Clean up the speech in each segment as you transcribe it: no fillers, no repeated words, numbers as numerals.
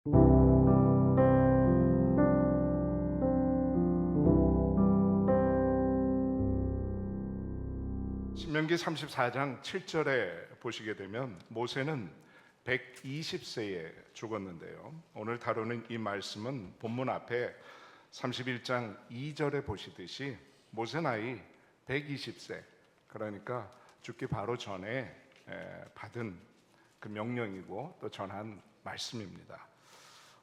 신명기 34장 7절에 보시게 되면 모세는 120세에 죽었는데요. 오늘 다루는 이 말씀은 본문 앞에 31장 2절에 보시듯이 모세 나이 120세, 그러니까 죽기 바로 전에 받은 그 명령이고 또 전한 말씀입니다.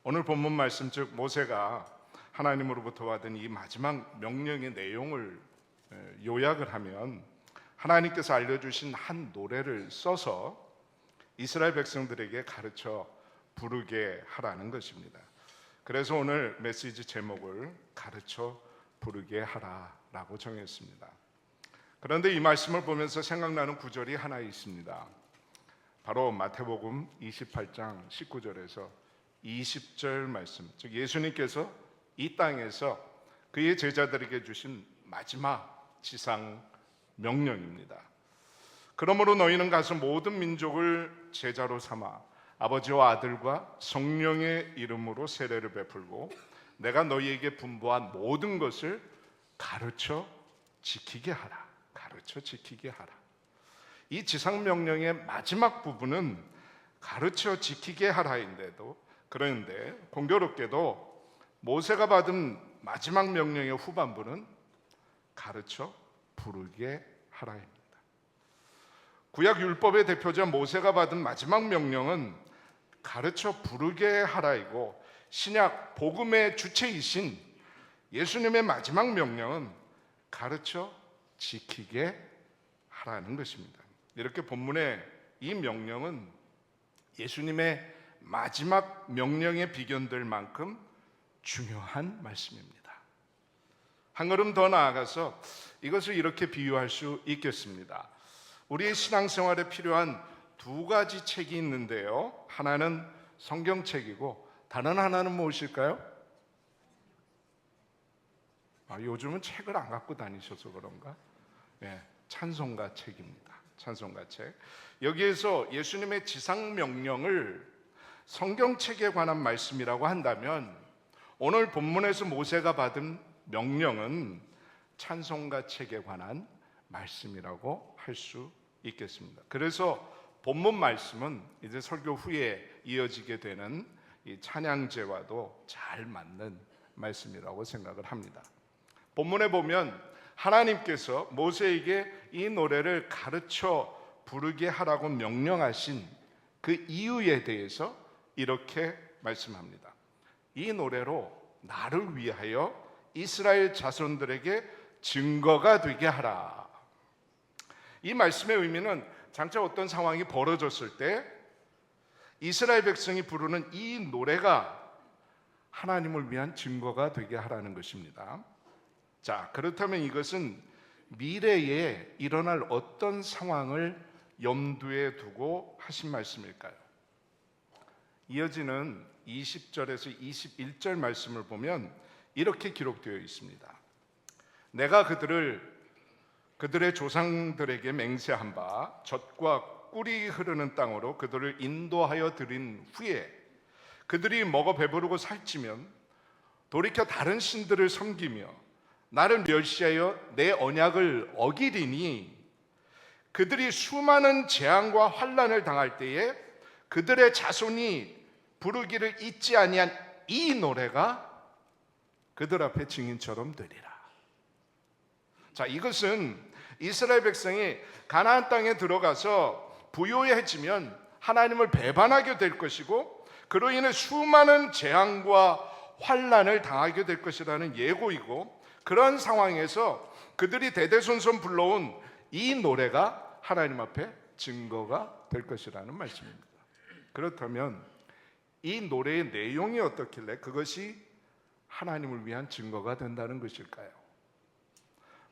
오늘 본문 말씀, 즉 모세가 하나님으로부터 받은 이 마지막 명령의 내용을 요약을 하면 하나님께서 알려주신 한 노래를 써서 이스라엘 백성들에게 가르쳐 부르게 하라는 것입니다. 그래서 오늘 메시지 제목을 가르쳐 부르게 하라라고 정했습니다. 그런데 이 말씀을 보면서 생각나는 구절이 하나 있습니다. 바로 마태복음 28장 19절에서 20절 말씀, 즉 예수님께서 이 땅에서 그의 제자들에게 주신 마지막 지상 명령입니다. 그러므로 너희는 가서 모든 민족을 제자로 삼아 아버지와 아들과 성령의 이름으로 세례를 베풀고 내가 너희에게 분부한 모든 것을 가르쳐 지키게 하라. 가르쳐 지키게 하라. 이 지상 명령의 마지막 부분은 가르쳐 지키게 하라인데도, 그런데 공교롭게도 모세가 받은 마지막 명령의 후반부는 가르쳐 부르게 하라입니다. 구약 율법의 대표자 모세가 받은 마지막 명령은 가르쳐 부르게 하라이고, 신약 복음의 주체이신 예수님의 마지막 명령은 가르쳐 지키게 하라는 것입니다. 이렇게 본문의 이 명령은 예수님의 마지막 명령에 비견될 만큼 중요한 말씀입니다. 한 걸음 더 나아가서 이것을 이렇게 비유할 수 있겠습니다. 우리의 신앙생활에 필요한 두 가지 책이 있는데요, 하나는 성경책이고 다른 하나는 무엇일까요? 요즘은 책을 안 갖고 다니셔서 그런가? 찬송가 책입니다. 찬송가 책. 여기에서 예수님의 지상 명령을 성경책에 관한 말씀이라고 한다면, 오늘 본문에서 모세가 받은 명령은 찬송가 책에 관한 말씀이라고 할 수 있겠습니다. 그래서 본문 말씀은 이제 설교 후에 이어지게 되는 이 찬양제와도 잘 맞는 말씀이라고 생각을 합니다. 본문에 보면 하나님께서 모세에게 이 노래를 가르쳐 부르게 하라고 명령하신 그 이유에 대해서 이렇게 말씀합니다. 이 노래로 나를 위하여 이스라엘 자손들에게 증거가 되게 하라. 이 말씀의 의미는 장차 어떤 상황이 벌어졌을 때 이스라엘 백성이 부르는 이 노래가 하나님을 위한 증거가 되게 하라는 것입니다. 자, 그렇다면 이것은 미래에 일어날 어떤 상황을 염두에 두고 하신 말씀일까요? 이어지는 20절에서 21절 말씀을 보면 이렇게 기록되어 있습니다. 내가 그들의 조상들에게 맹세한 바 젖과 꿀이 흐르는 땅으로 그들을 인도하여 드린 후에 그들이 먹어 배부르고 살찌면 돌이켜 다른 신들을 섬기며 나를 멸시하여 내 언약을 어기리니 그들이 수많은 재앙과 환난을 당할 때에 그들의 자손이 부르기를 잊지 아니한 이 노래가 그들 앞에 증인처럼 되리라. 자, 이것은 이스라엘 백성이 가나안 땅에 들어가서 부요해지면 하나님을 배반하게 될 것이고 그로 인해 수많은 재앙과 환난을 당하게 될 것이라는 예고이고, 그런 상황에서 그들이 대대손손 불러온 이 노래가 하나님 앞에 증거가 될 것이라는 말씀입니다. 그렇다면 이 노래의 내용이 어떻길래 그것이 하나님을 위한 증거가 된다는 것일까요?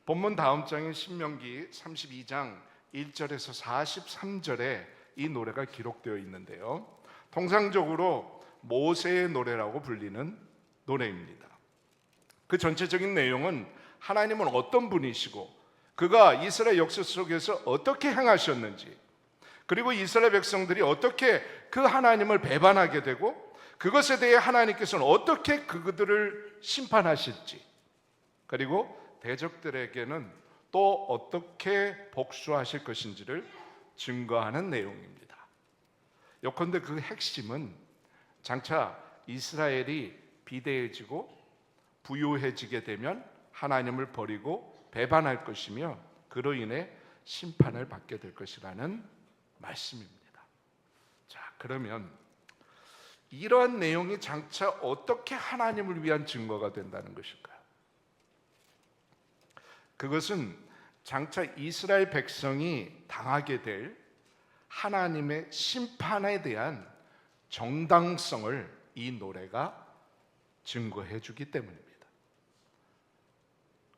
본문 다음 장인 신명기 32장 1절에서 43절에 이 노래가 기록되어 있는데요, 통상적으로 모세의 노래라고 불리는 노래입니다. 그 전체적인 내용은 하나님은 어떤 분이시고 그가 이스라엘 역사 속에서 어떻게 행하셨는지, 그리고 이스라엘 백성들이 어떻게 그 하나님을 배반하게 되고 그것에 대해 하나님께서는 어떻게 그들을 심판하실지, 그리고 대적들에게는 또 어떻게 복수하실 것인지를 증거하는 내용입니다. 요컨대 그 핵심은 장차 이스라엘이 비대해지고 부유해지게 되면 하나님을 버리고 배반할 것이며 그로 인해 심판을 받게 될 것이라는 말씀입니다. 자, 그러면 이러한 내용이 장차 어떻게 하나님을 위한 증거가 된다는 것일까요? 그것은 장차 이스라엘 백성이 당하게 될 하나님의 심판에 대한 정당성을 이 노래가 증거해 주기 때문입니다.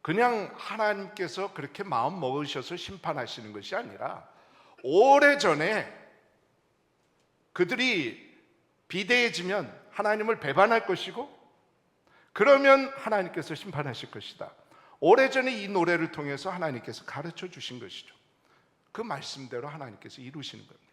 그냥 하나님께서 그렇게 마음 먹으셔서 심판하시는 것이 아니라 오래전에 그들이 비대해지면 하나님을 배반할 것이고 그러면 하나님께서 심판하실 것이다. 오래전에 이 노래를 통해서 하나님께서 가르쳐 주신 것이죠. 그 말씀대로 하나님께서 이루시는 겁니다.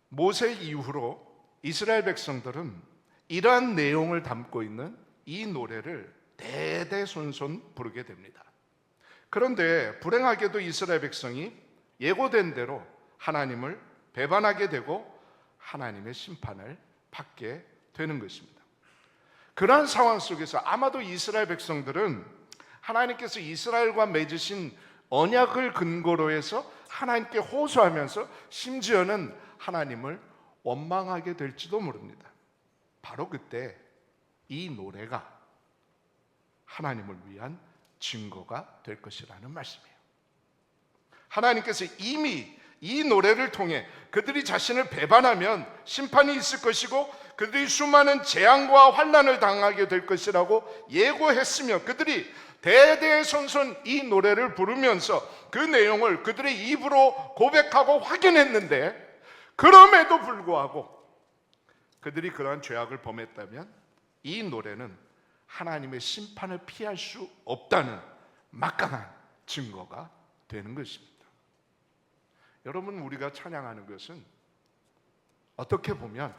모세 이후로 이스라엘 백성들은 이러한 내용을 담고 있는 이 노래를 대대손손 부르게 됩니다. 그런데 불행하게도 이스라엘 백성이 예고된 대로 하나님을 배반하게 되고 하나님의 심판을 받게 되는 것입니다. 그러한 상황 속에서 아마도 이스라엘 백성들은 하나님께서 이스라엘과 맺으신 언약을 근거로 해서 하나님께 호소하면서 심지어는 하나님을 원망하게 될지도 모릅니다. 바로 그때 이 노래가 하나님을 위한 증거가 될 것이라는 말씀이에요. 하나님께서 이미 이 노래를 통해 그들이 자신을 배반하면 심판이 있을 것이고 그들이 수많은 재앙과 환난을 당하게 될 것이라고 예고했으며 그들이 대대손손 이 노래를 부르면서 그 내용을 그들의 입으로 고백하고 확인했는데 그럼에도 불구하고 그들이 그러한 죄악을 범했다면 이 노래는 하나님의 심판을 피할 수 없다는 막강한 증거가 되는 것입니다. 여러분, 우리가 찬양하는 것은 어떻게 보면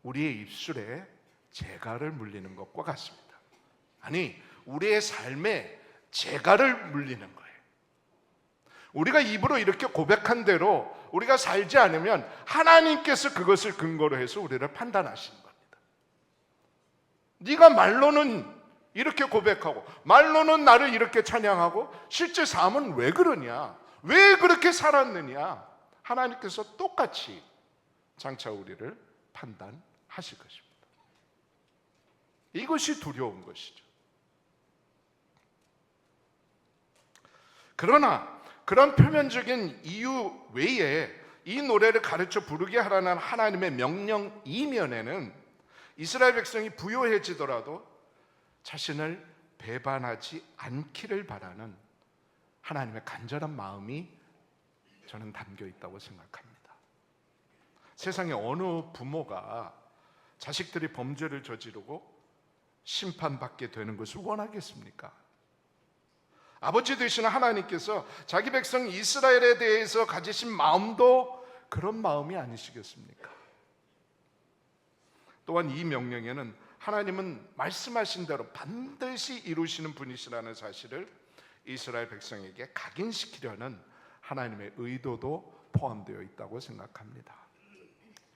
우리의 입술에 재갈을 물리는 것과 같습니다. 아니, 우리의 삶에 재갈을 물리는 거예요. 우리가 입으로 이렇게 고백한 대로 우리가 살지 않으면 하나님께서 그것을 근거로 해서 우리를 판단하시는 겁니다. 네가 말로는 이렇게 고백하고 말로는 나를 이렇게 찬양하고 실제 삶은 왜 그러냐? 왜 그렇게 살았느냐? 하나님께서 똑같이 장차 우리를 판단하실 것입니다. 이것이 두려운 것이죠. 그러나 그런 표면적인 이유 외에 이 노래를 가르쳐 부르게 하라는 하나님의 명령 이면에는 이스라엘 백성이 부요해지더라도 자신을 배반하지 않기를 바라는 하나님의 간절한 마음이 저는 담겨 있다고 생각합니다. 세상에 어느 부모가 자식들이 범죄를 저지르고 심판받게 되는 것을 원하겠습니까? 아버지 되시는 하나님께서 자기 백성 이스라엘에 대해서 가지신 마음도 그런 마음이 아니시겠습니까? 또한 이 명령에는 하나님은 말씀하신 대로 반드시 이루시는 분이시라는 사실을 이스라엘 백성에게 각인시키려는 하나님의 의도도 포함되어 있다고 생각합니다.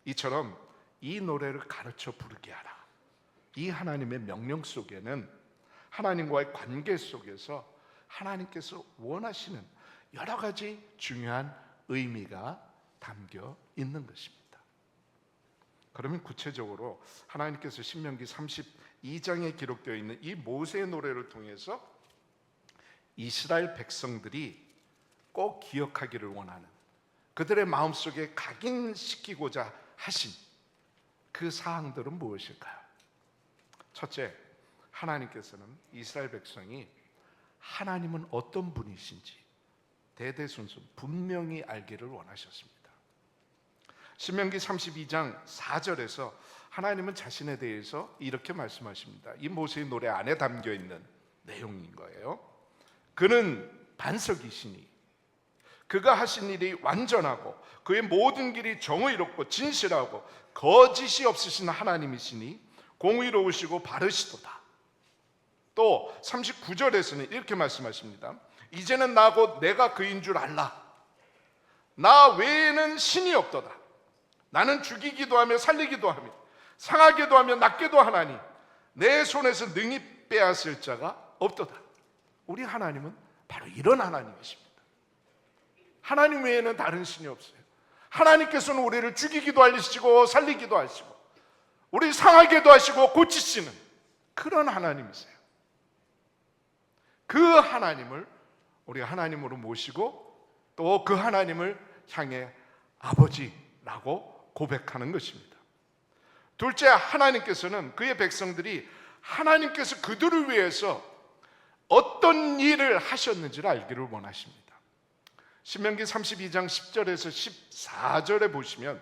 이처럼 이 노래를 가르쳐 부르게 하라. 이 하나님의 명령 속에는 하나님과의 관계 속에서 하나님께서 원하시는 여러 가지 중요한 의미가 담겨 있는 것입니다. 그러면 구체적으로 하나님께서 신명기 32장에 기록되어 있는 이 모세의 노래를 통해서 이스라엘 백성들이 꼭 기억하기를 원하는 그들의 마음속에 각인시키고자 하신 그 사항들은 무엇일까요? 첫째, 하나님께서는 이스라엘 백성이 하나님은 어떤 분이신지 대대손손 분명히 알기를 원하셨습니다. 신명기 32장 4절에서 하나님은 자신에 대해서 이렇게 말씀하십니다. 이 모세의 노래 안에 담겨 있는 내용인 거예요. 그는 반석이시니 그가 하신 일이 완전하고 그의 모든 길이 정의롭고 진실하고 거짓이 없으신 하나님이시니 공의로우시고 바르시도다. 또 39절에서는 이렇게 말씀하십니다. 이제는 나 곧 내가 그인 줄 알라. 나 외에는 신이 없도다. 나는 죽이기도 하며 살리기도 하며 상하게도 하며 낫게도 하나니 내 손에서 능히 빼앗을 자가 없도다. 우리 하나님은 바로 이런 하나님이십니다. 하나님 외에는 다른 신이 없어요. 하나님께서는 우리를 죽이기도 하시고 살리기도 하시고 우리 상하게도 하시고 고치시는 그런 하나님이세요. 그 하나님을 우리가 하나님으로 모시고 또 그 하나님을 향해 아버지라고 고백하는 것입니다. 둘째, 하나님께서는 그의 백성들이 하나님께서 그들을 위해서 어떤 일을 하셨는지를 알기를 원하십니다. 신명기 32장 10절에서 14절에 보시면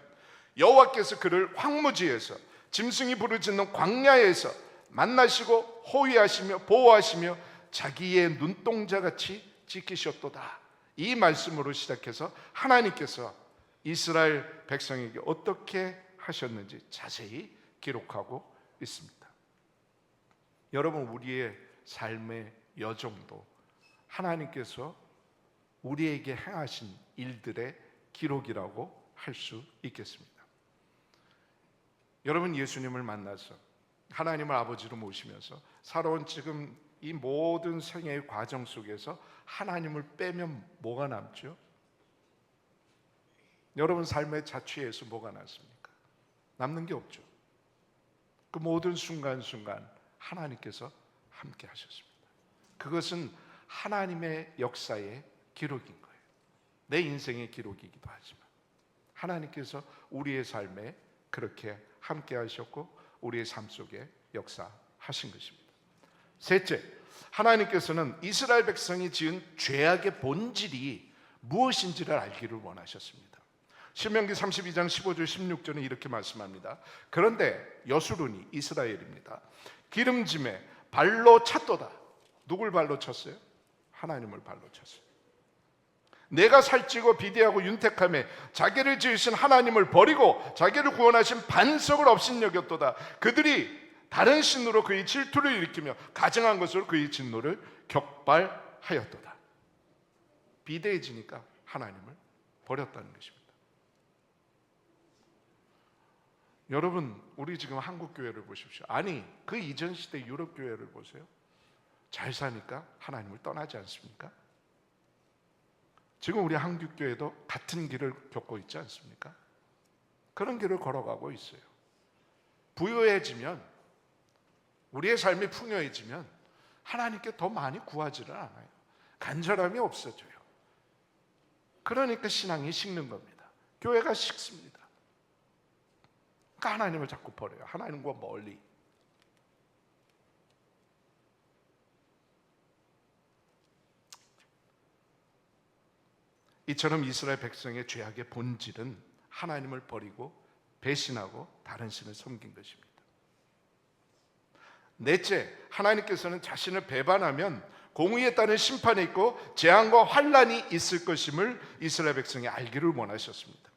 여호와께서 그를 황무지에서 짐승이 부르짖는 광야에서 만나시고 호위하시며 보호하시며 자기의 눈동자같이 지키셨도다. 이 말씀으로 시작해서 하나님께서 이스라엘 백성에게 어떻게 하셨는지 자세히 기록하고 있습니다. 여러분, 우리의 삶의 여정도 하나님께서 우리에게 행하신 일들의 기록이라고 할 수 있겠습니다. 여러분, 예수님을 만나서 하나님을 아버지로 모시면서 살아온 지금 이 모든 생애의 과정 속에서 하나님을 빼면 뭐가 남죠? 여러분 삶의 자취에서 뭐가 남습니까? 남는 게 없죠. 그 모든 순간순간 하나님께서 함께 하셨습니다. 그것은 하나님의 역사의 기록인 거예요. 내 인생의 기록이기도 하지만 하나님께서 우리의 삶에 그렇게 함께 하셨고 우리의 삶 속에 역사하신 것입니다. 셋째, 하나님께서는 이스라엘 백성이 지은 죄악의 본질이 무엇인지를 알기를 원하셨습니다. 신명기 32장 15절 16절은 이렇게 말씀합니다. 그런데 여수론이 이스라엘입니다. 기름짐에 발로 찼도다. 누굴 발로 찼어요? 하나님을 발로 찼어요. 내가 살찌고 비대하고 윤택하며 자기를 지으신 하나님을 버리고 자기를 구원하신 반석을 업신여겼도다. 그들이 다른 신으로 그의 질투를 일으키며 가증한 것으로 그의 진노를 격발하였도다. 비대해지니까 하나님을 버렸다는 것입니다. 여러분, 우리 지금 한국 교회를 보십시오. 아니, 그 이전 시대 유럽 교회를 보세요. 잘 사니까 하나님을 떠나지 않습니까? 지금 우리 한국 교회도 같은 길을 겪고 있지 않습니까? 그런 길을 걸어가고 있어요. 부유해지면, 우리의 삶이 풍요해지면 하나님께 더 많이 구하지를 않아요. 간절함이 없어져요. 그러니까 신앙이 식는 겁니다. 교회가 식습니다. 그러니까 하나님을 자꾸 버려요. 하나님과 멀리. 이처럼 이스라엘 백성의 죄악의 본질은 하나님을 버리고 배신하고 다른 신을 섬긴 것입니다. 넷째, 하나님께서는 자신을 배반하면 공의에 따른 심판이 있고 재앙과 환란이 있을 것임을 이스라엘 백성이 알기를 원하셨습니다.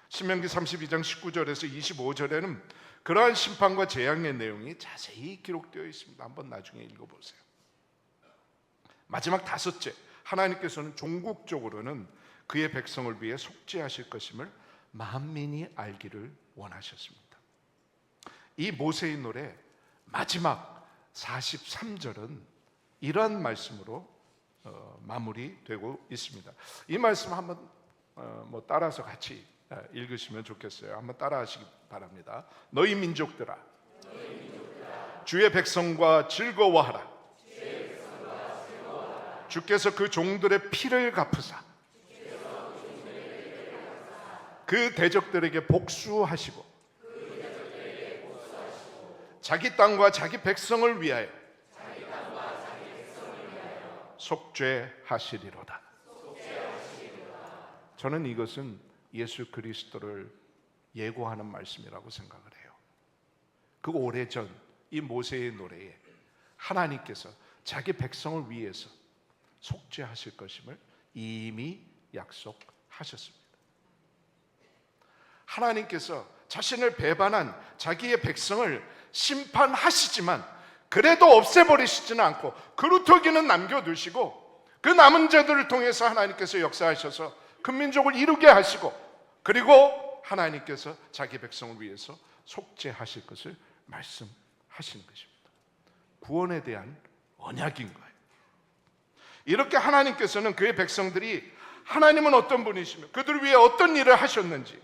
신명기 32장 19절에서 25절에는 그러한 심판과 재앙의 내용이 자세히 기록되어 있습니다. 한번 나중에 읽어보세요. 마지막 다섯째, 하나님께서는 종국적으로는 그의 백성을 위해 속죄하실 것임을 만민이 알기를 원하셨습니다. 이 모세의 노래 마지막 43절은 이러한 말씀으로 마무리되고 있습니다. 이 말씀 한번 따라서 같이 읽으시면 좋겠어요. 한번 따라하시기 바랍니다. 너희 민족들아, 주의 백성과 즐거워하라. 주께서 그 종들의 피를 갚으사 그 대적들에게 복수하시고 자기 땅과 자기 백성을 위하여 속죄하시리로다. 저는 이것은 예수 그리스도를 예고하는 말씀이라고 생각을 해요. 그 오래전 이 모세의 노래에 하나님께서 자기 백성을 위해서 속죄하실 것임을 이미 약속하셨습니다. 하나님께서 자신을 배반한 자기의 백성을 심판하시지만 그래도 없애버리시지는 않고 그루터기는 남겨두시고 그 남은 자들을 통해서 하나님께서 역사하셔서 그 민족을 이루게 하시고, 그리고 하나님께서 자기 백성을 위해서 속죄하실 것을 말씀하시는 것입니다. 구원에 대한 언약인 거예요. 이렇게 하나님께서는 그의 백성들이 하나님은 어떤 분이시며 그들을 위해 어떤 일을 하셨는지,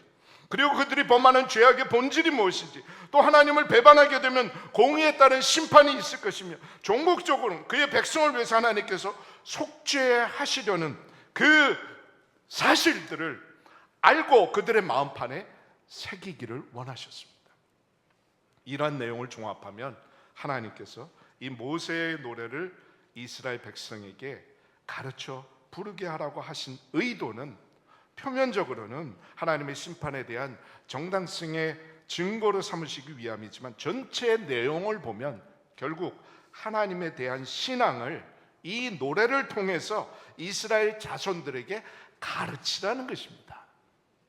그리고 그들이 범하는 죄악의 본질이 무엇인지, 또 하나님을 배반하게 되면 공의에 따른 심판이 있을 것이며 종국적으로는 그의 백성을 위해서 하나님께서 속죄하시려는 그 사실들을 알고 그들의 마음판에 새기기를 원하셨습니다. 이러한 내용을 종합하면 하나님께서 이 모세의 노래를 이스라엘 백성에게 가르쳐 부르게 하라고 하신 의도는 표면적으로는 하나님의 심판에 대한 정당성의 증거로 삼으시기 위함이지만 전체 내용을 보면 결국 하나님에 대한 신앙을 이 노래를 통해서 이스라엘 자손들에게 가르치라는 것입니다.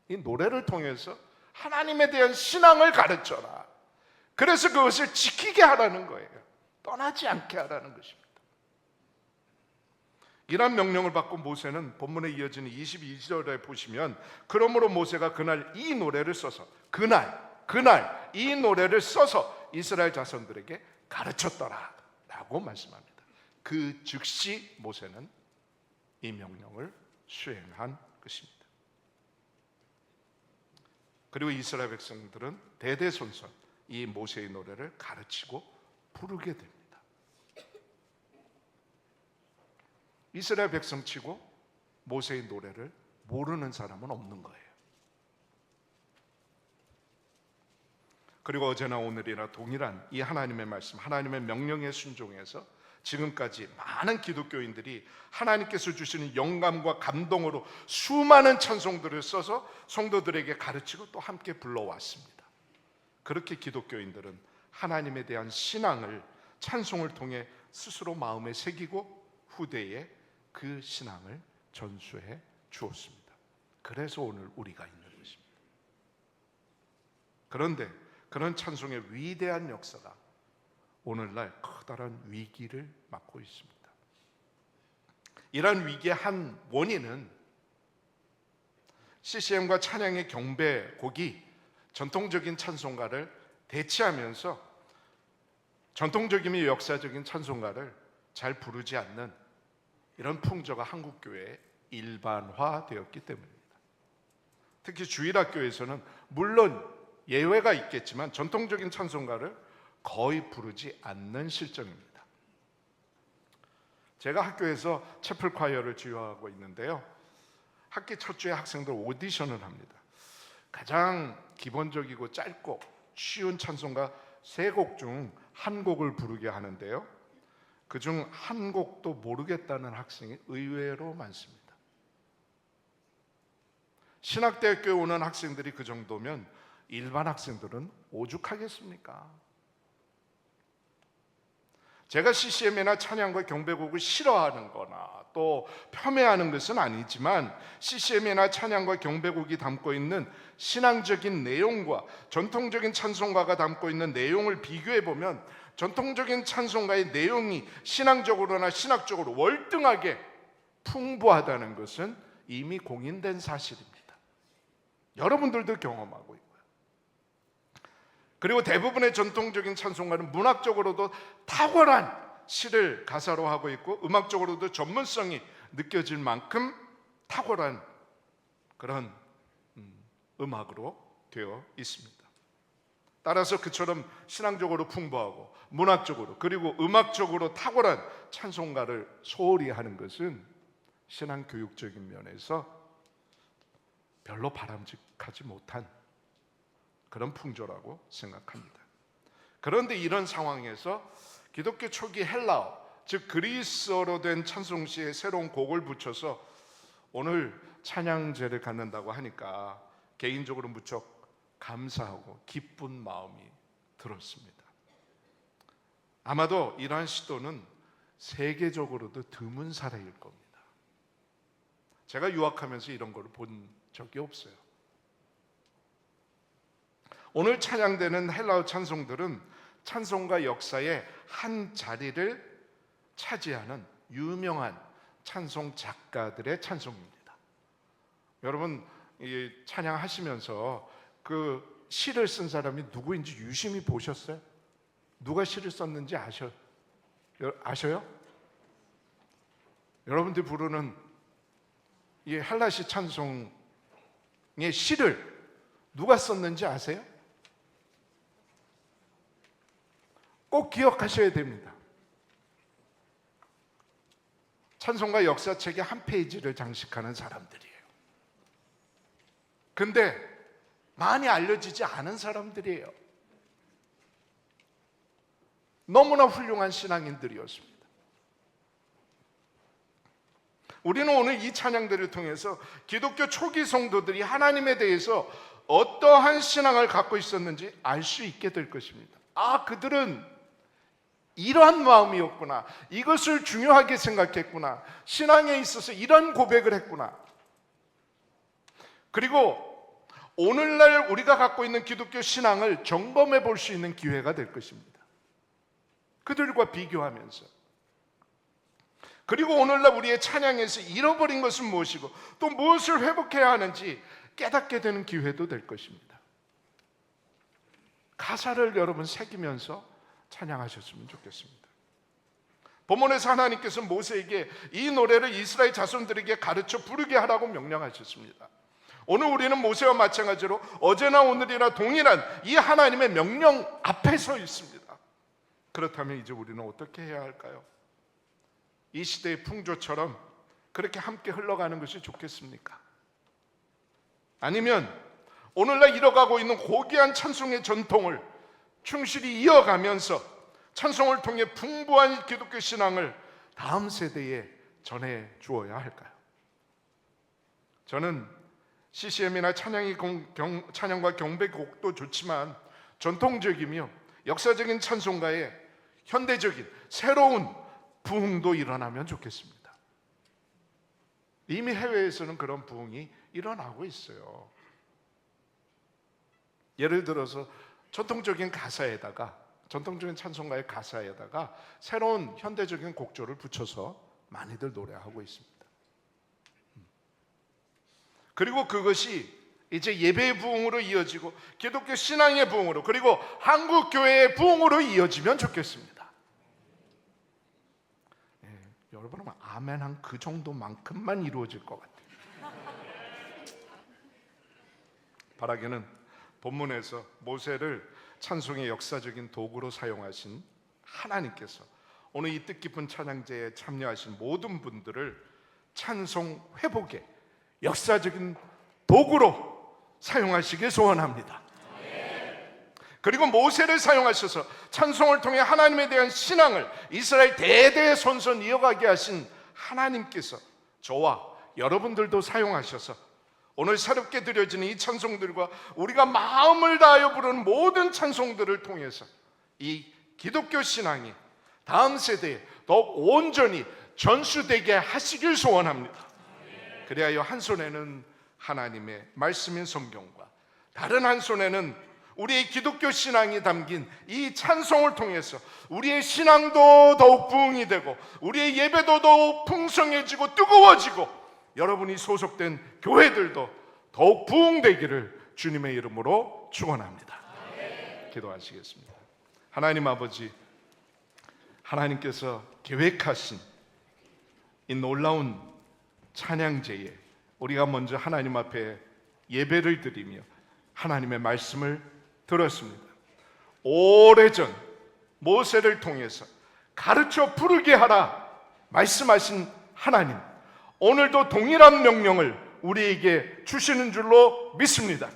이 노래를 통해서 하나님에 대한 신앙을 가르쳐라. 그래서 그것을 지키게 하라는 거예요. 떠나지 않게 하라는 것입니다. 이런 명령을 받고 모세는 본문에 이어지는 22절에 보시면, 그러므로 모세가 그날 이 노래를 써서 그날 이 노래를 써서 이스라엘 자손들에게 가르쳤더라 라고 말씀합니다. 그 즉시 모세는 이 명령을 수행한 것입니다. 그리고 이스라엘 백성들은 대대손손 이 모세의 노래를 가르치고 부르게 됩니다. 이스라엘 백성치고 모세의 노래를 모르는 사람은 없는 거예요. 그리고 어제나 오늘이나 동일한 이 하나님의 말씀, 하나님의 명령에 순종해서 지금까지 많은 기독교인들이 하나님께서 주시는 영감과 감동으로 수많은 찬송들을 써서 성도들에게 가르치고 또 함께 불러왔습니다. 그렇게 기독교인들은 하나님에 대한 신앙을 찬송을 통해 스스로 마음에 새기고 후대에 그 신앙을 전수해 주었습니다. 그래서 오늘 우리가 있는 것입니다. 그런데 그런 찬송의 위대한 역사가 오늘날 커다란 위기를 맞고 있습니다. 이러한 위기의 한 원인은 CCM과 찬양의 경배곡이 전통적인 찬송가를 대체하면서 전통적이며 역사적인 찬송가를 잘 부르지 않는 이런 풍조가 한국교회에 일반화되었기 때문입니다. 특히 주일학교에서는 물론 예외가 있겠지만 전통적인 찬송가를 거의 부르지 않는 실정입니다. 제가 학교에서 채플 콰이어를 지휘하고 있는데요, 학기 첫 주에 학생들 오디션을 합니다. 가장 기본적이고 짧고 쉬운 찬송가 3곡 중 한 곡을 부르게 하는데요, 그중 한 곡도 모르겠다는 학생이 의외로 많습니다. 신학대학교에 오는 학생들이 그 정도면 일반 학생들은 오죽하겠습니까? 제가 CCM이나 찬양과 경배곡을 싫어하는 거나 또 폄훼하는 것은 아니지만 CCM이나 찬양과 경배곡이 담고 있는 신앙적인 내용과 전통적인 찬송가가 담고 있는 내용을 비교해 보면 전통적인 찬송가의 내용이 신앙적으로나 신학적으로 월등하게 풍부하다는 것은 이미 공인된 사실입니다. 여러분들도 경험하고 있고요. 그리고 대부분의 전통적인 찬송가는 문학적으로도 탁월한 시를 가사로 하고 있고 음악적으로도 전문성이 느껴질 만큼 탁월한 그런 음악으로 되어 있습니다. 따라서 그처럼 신앙적으로 풍부하고 문학적으로 그리고 음악적으로 탁월한 찬송가를 소홀히 하는 것은 신앙교육적인 면에서 별로 바람직하지 못한 그런 풍조라고 생각합니다. 그런데 이런 상황에서 기독교 초기 헬라어, 즉 그리스어로 된 찬송시에 새로운 곡을 붙여서 오늘 찬양제를 갖는다고 하니까 개인적으로 무척 감사하고 기쁜 마음이 들었습니다. 아마도 이러한 시도는 세계적으로도 드문 사례일 겁니다. 제가 유학하면서 이런 걸 본 적이 없어요. 오늘 찬양되는 헬라어 찬송들은 찬송가 역사의 한 자리를 차지하는 유명한 찬송 작가들의 찬송입니다. 여러분, 이 찬양하시면서 그 시를 쓴 사람이 누구인지 유심히 보셨어요? 누가 시를 썼는지 아셔요? 여러분들이 부르는 이 헬라시 찬송의 시를 누가 썼는지 아세요? 꼭 기억하셔야 됩니다. 찬송가 역사책의 한 페이지를 장식하는 사람들이에요. 근데 많이 알려지지 않은 사람들이에요. 너무나 훌륭한 신앙인들이었습니다. 우리는 오늘 이 찬양들을 통해서 기독교 초기 성도들이 하나님에 대해서 어떠한 신앙을 갖고 있었는지 알 수 있게 될 것입니다. 그들은 이러한 마음이었구나, 이것을 중요하게 생각했구나, 신앙에 있어서 이런 고백을 했구나. 그리고 오늘날 우리가 갖고 있는 기독교 신앙을 점검해 볼 수 있는 기회가 될 것입니다. 그들과 비교하면서. 그리고 오늘날 우리의 찬양에서 잃어버린 것은 무엇이고 또 무엇을 회복해야 하는지 깨닫게 되는 기회도 될 것입니다. 가사를 여러분 새기면서 찬양하셨으면 좋겠습니다. 본문에서 하나님께서 모세에게 이 노래를 이스라엘 자손들에게 가르쳐 부르게 하라고 명령하셨습니다. 오늘 우리는 모세와 마찬가지로 어제나 오늘이나 동일한 이 하나님의 명령 앞에 서 있습니다. 그렇다면 이제 우리는 어떻게 해야 할까요? 이 시대의 풍조처럼 그렇게 함께 흘러가는 것이 좋겠습니까? 아니면 오늘날 이뤄가고 있는 고귀한 찬송의 전통을 충실히 이어가면서 찬송을 통해 풍부한 기독교 신앙을 다음 세대에 전해 주어야 할까요? 저는 CCM이나 찬양과 경배곡도 좋지만 전통적이며 역사적인 찬송가에 현대적인 새로운 부흥도 일어나면 좋겠습니다. 이미 해외에서는 그런 부흥이 일어나고 있어요. 예를 들어서 전통적인 찬송가의 가사에다가 새로운 현대적인 곡조를 붙여서 많이들 노래하고 있습니다. 그리고 그것이 이제 예배의 부흥으로 이어지고 기독교 신앙의 부흥으로, 그리고 한국 교회의 부흥으로 이어지면 좋겠습니다. 여러분은 아멘 한 그 정도만큼만 이루어질 것 같아요. 바라기는 본문에서 모세를 찬송의 역사적인 도구로 사용하신 하나님께서 오늘 이 뜻깊은 찬양제에 참여하신 모든 분들을 찬송 회복의 역사적인 도구로 사용하시길 소원합니다. 그리고 모세를 사용하셔서 찬송을 통해 하나님에 대한 신앙을 이스라엘 대대손손 이어가게 하신 하나님께서 저와 여러분들도 사용하셔서 오늘 새롭게 드려지는 이 찬송들과 우리가 마음을 다하여 부르는 모든 찬송들을 통해서 이 기독교 신앙이 다음 세대에 더욱 온전히 전수되게 하시길 소원합니다. 그리하여 한 손에는 하나님의 말씀인 성경과 다른 한 손에는 우리의 기독교 신앙이 담긴 이 찬송을 통해서 우리의 신앙도 더욱 부흥이 되고 우리의 예배도 더욱 풍성해지고 뜨거워지고 여러분이 소속된 교회들도 더욱 부흥되기를 주님의 이름으로 축원합니다. 기도하시겠습니다. 하나님 아버지, 하나님께서 계획하신 이 놀라운 찬양제에 우리가 먼저 하나님 앞에 예배를 드리며 하나님의 말씀을 들었습니다. 오래전 모세를 통해서 가르쳐 부르게 하라 말씀하신 하나님, 오늘도 동일한 명령을 우리에게 주시는 줄로 믿습니다.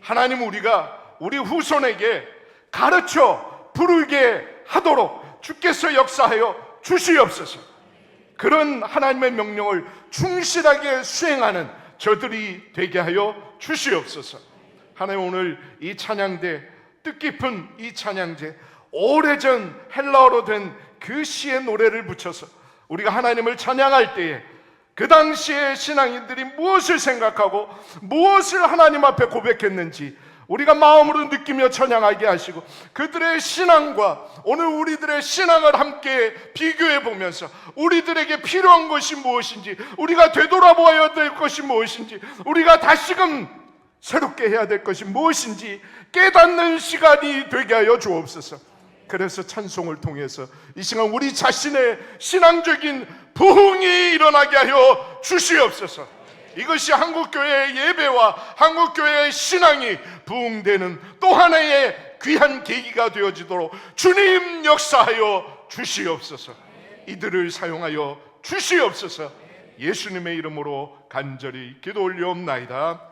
하나님, 우리가 우리 후손에게 가르쳐 부르게 하도록 주께서 역사하여 주시옵소서. 그런 하나님의 명령을 충실하게 수행하는 저들이 되게 하여 주시옵소서. 하나님, 오늘 이 찬양대, 뜻깊은 이 찬양제, 오래전 헬라어로 된 그 시의 노래를 붙여서 우리가 하나님을 찬양할 때에 그 당시에 신앙인들이 무엇을 생각하고 무엇을 하나님 앞에 고백했는지 우리가 마음으로 느끼며 찬양하게 하시고, 그들의 신앙과 오늘 우리들의 신앙을 함께 비교해 보면서 우리들에게 필요한 것이 무엇인지, 우리가 되돌아보아야 될 것이 무엇인지, 우리가 다시금 새롭게 해야 될 것이 무엇인지 깨닫는 시간이 되게 하여 주옵소서. 그래서 찬송을 통해서 이 시간 우리 자신의 신앙적인 부흥이 일어나게 하여 주시옵소서. 이것이 한국교회의 예배와 한국교회의 신앙이 부흥되는 또 하나의 귀한 계기가 되어지도록 주님 역사하여 주시옵소서. 이들을 사용하여 주시옵소서. 예수님의 이름으로 간절히 기도 올리옵나이다.